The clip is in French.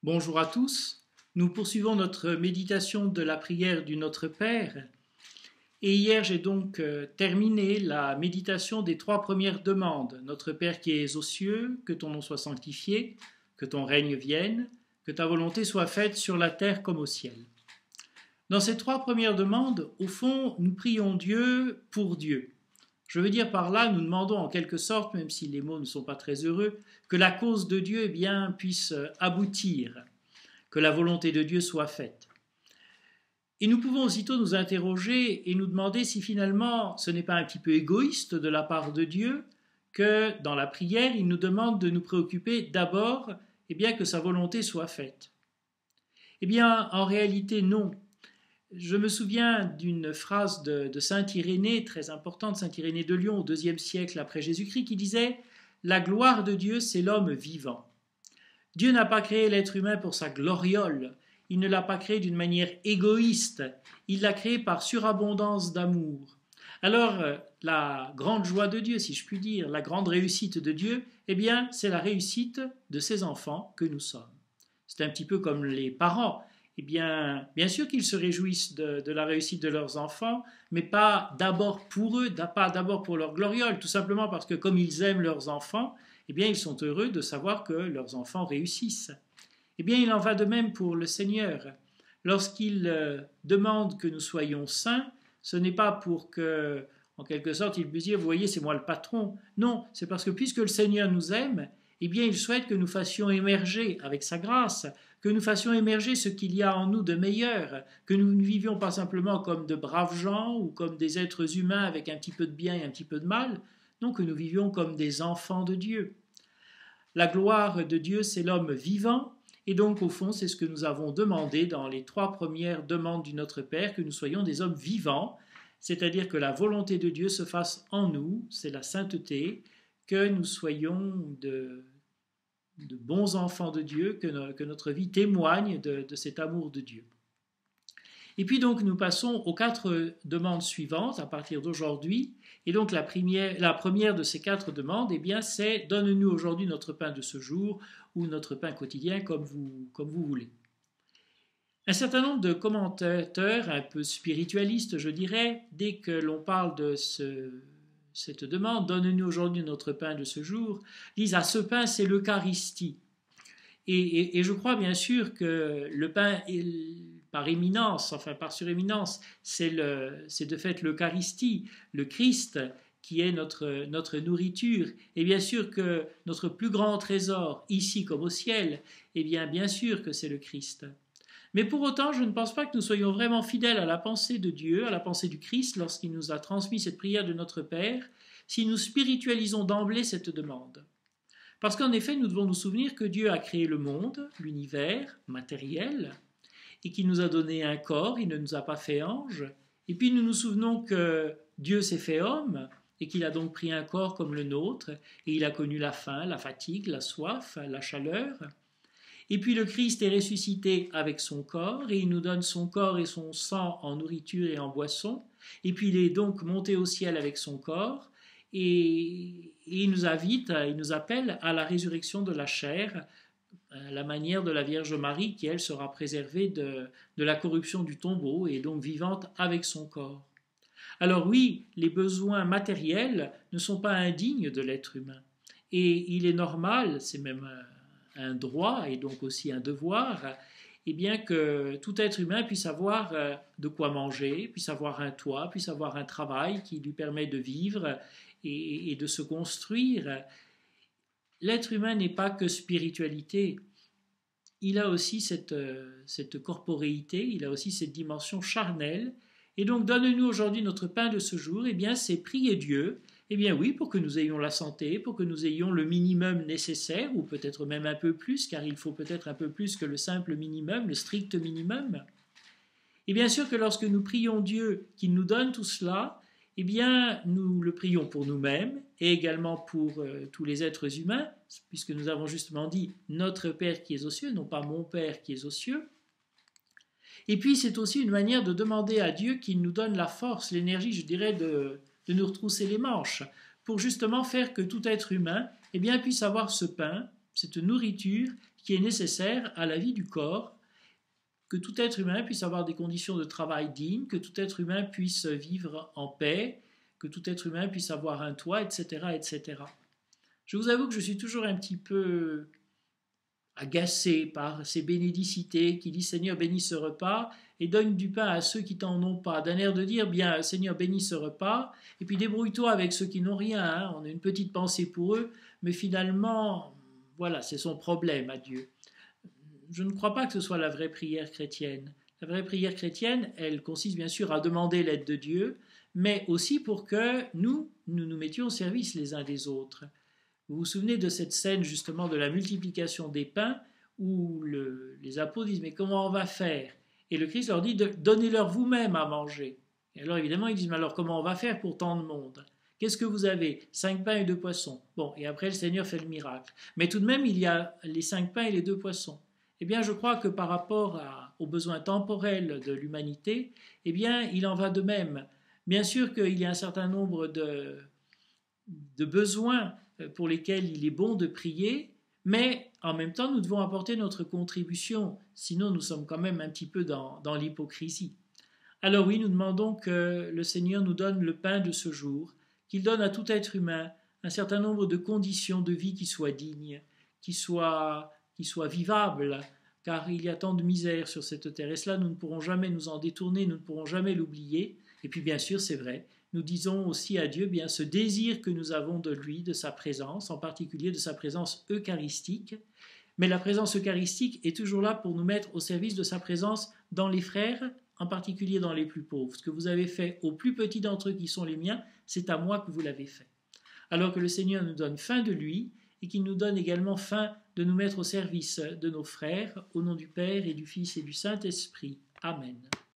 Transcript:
Bonjour à tous, nous poursuivons notre méditation de la prière du Notre Père et hier j'ai donc terminé la méditation des trois premières demandes. Notre Père qui es aux cieux, que ton nom soit sanctifié, que ton règne vienne, que ta volonté soit faite sur la terre comme au ciel. Dans ces trois premières demandes, au fond, nous prions Dieu pour Dieu. Je veux dire par là, nous demandons en quelque sorte, même si les mots ne sont pas très heureux, que la cause de Dieu puisse aboutir, que la volonté de Dieu soit faite. Et nous pouvons aussitôt nous interroger et nous demander si finalement ce n'est pas un petit peu égoïste de la part de Dieu que dans la prière, il nous demande de nous préoccuper d'abord que sa volonté soit faite. Eh bien, en réalité, non. Je me souviens d'une phrase de saint Irénée, très importante, saint Irénée de Lyon, au IIe siècle après Jésus-Christ, qui disait « La gloire de Dieu, c'est l'homme vivant ». Dieu n'a pas créé l'être humain pour sa gloriole, il ne l'a pas créé d'une manière égoïste, il l'a créé par surabondance d'amour. Alors, la grande joie de Dieu, si je puis dire, la grande réussite de Dieu, c'est la réussite de ses enfants que nous sommes. C'est un petit peu comme les parents. Bien sûr qu'ils se réjouissent de la réussite de leurs enfants, mais pas d'abord pour eux, pas d'abord pour leur gloriole, tout simplement parce que comme ils aiment leurs enfants, ils sont heureux de savoir que leurs enfants réussissent. Il en va de même pour le Seigneur. Lorsqu'il demande que nous soyons saints, ce n'est pas pour que, en quelque sorte, il puisse dire, vous voyez, c'est moi le patron. Non, c'est parce que puisque le Seigneur nous aime, il souhaite que nous fassions émerger, avec sa grâce, que nous fassions émerger ce qu'il y a en nous de meilleur, que nous ne vivions pas simplement comme de braves gens ou comme des êtres humains avec un petit peu de bien et un petit peu de mal, non, que nous vivions comme des enfants de Dieu. La gloire de Dieu, c'est l'homme vivant, et donc au fond, c'est ce que nous avons demandé dans les trois premières demandes du Notre Père, que nous soyons des hommes vivants, c'est-à-dire que la volonté de Dieu se fasse en nous, c'est la sainteté, que nous soyons de bons enfants de Dieu, que notre vie témoigne de cet amour de Dieu. Et puis donc nous passons aux quatre demandes suivantes à partir d'aujourd'hui. Et donc la première de ces quatre demandes, c'est « Donne-nous aujourd'hui notre pain de ce jour » ou notre pain quotidien comme vous voulez. Un certain nombre de commentateurs un peu spiritualistes, je dirais, dès que l'on parle de cette demande « Donne-nous aujourd'hui notre pain de ce jour », disent « Ah, ce pain, c'est l'Eucharistie ». Et je crois bien sûr que le pain, par éminence, enfin par suréminence, c'est de fait l'Eucharistie, le Christ, qui est notre nourriture. Et bien sûr que notre plus grand trésor, ici comme au ciel, bien sûr que c'est le Christ. Mais pour autant, je ne pense pas que nous soyons vraiment fidèles à la pensée de Dieu, à la pensée du Christ, lorsqu'il nous a transmis cette prière de notre Père, si nous spiritualisons d'emblée cette demande. Parce qu'en effet, nous devons nous souvenir que Dieu a créé le monde, l'univers matériel, et qu'il nous a donné un corps, il ne nous a pas fait ange. Et puis nous nous souvenons que Dieu s'est fait homme, et qu'il a donc pris un corps comme le nôtre, et il a connu la faim, la fatigue, la soif, la chaleur. Et puis le Christ est ressuscité avec son corps, et il nous donne son corps et son sang en nourriture et en boisson. Et puis il est donc monté au ciel avec son corps, et il nous invite, il nous appelle à la résurrection de la chair, à la manière de la Vierge Marie qui, elle, sera préservée de la corruption du tombeau et donc vivante avec son corps. Alors oui, les besoins matériels ne sont pas indignes de l'être humain. Et il est normal, c'est même un droit et donc aussi un devoir, que tout être humain puisse avoir de quoi manger, puisse avoir un toit, puisse avoir un travail qui lui permet de vivre et de se construire. L'être humain n'est pas que spiritualité, il a aussi cette corporéité, il a aussi cette dimension charnelle, et donc donne-nous aujourd'hui notre pain de ce jour, c'est prier Dieu, oui, pour que nous ayons la santé, pour que nous ayons le minimum nécessaire, ou peut-être même un peu plus, car il faut peut-être un peu plus que le simple minimum, le strict minimum. Et bien sûr que lorsque nous prions Dieu qu'il nous donne tout cela, nous le prions pour nous-mêmes et également pour tous les êtres humains, puisque nous avons justement dit notre Père qui est aux cieux, non pas mon Père qui est aux cieux. Et puis c'est aussi une manière de demander à Dieu qu'il nous donne la force, l'énergie, je dirais, de nous retrousser les manches, pour justement faire que tout être humain puisse avoir ce pain, cette nourriture qui est nécessaire à la vie du corps, que tout être humain puisse avoir des conditions de travail dignes, que tout être humain puisse vivre en paix, que tout être humain puisse avoir un toit, etc., etc. Je vous avoue que je suis toujours un petit peu agacé par ces bénédicités qui disent Seigneur bénis ce repas et donne du pain à ceux qui t'en ont pas, d'un air de dire bien Seigneur bénis ce repas et puis débrouille-toi avec ceux qui n'ont rien, hein. On a une petite pensée pour eux, mais finalement voilà, c'est son problème à Dieu. Je ne crois pas que ce soit la vraie prière chrétienne. La vraie prière chrétienne, elle consiste bien sûr à demander l'aide de Dieu, mais aussi pour que nous nous mettions au service les uns des autres. Vous vous souvenez de cette scène justement de la multiplication des pains où les apôtres disent mais comment on va faire? Et le Christ leur dit donnez-leur vous-même à manger. Et alors évidemment ils disent mais alors comment on va faire pour tant de monde? Qu'est-ce que vous avez? 5 pains et 2 poissons. Bon, et après le Seigneur fait le miracle. Mais tout de même il y a les 5 pains et les 2 poissons. Eh bien je crois que par rapport aux besoins temporels de l'humanité, eh bien il en va de même. Bien sûr qu'il y a un certain nombre de besoins pour lesquels il est bon de prier, mais en même temps, nous devons apporter notre contribution, sinon nous sommes quand même un petit peu dans l'hypocrisie. Alors oui, nous demandons que le Seigneur nous donne le pain de ce jour, qu'il donne à tout être humain un certain nombre de conditions de vie qui soient dignes, qui soient vivables, car il y a tant de misère sur cette terre, et cela nous ne pourrons jamais nous en détourner, nous ne pourrons jamais l'oublier, et puis bien sûr, c'est vrai, nous disons aussi à Dieu bien ce désir que nous avons de lui, de sa présence, en particulier de sa présence eucharistique. Mais la présence eucharistique est toujours là pour nous mettre au service de sa présence dans les frères, en particulier dans les plus pauvres. Ce que vous avez fait aux plus petits d'entre eux qui sont les miens, c'est à moi que vous l'avez fait. Alors que le Seigneur nous donne faim de lui et qu'il nous donne également faim de nous mettre au service de nos frères, au nom du Père et du Fils et du Saint-Esprit. Amen.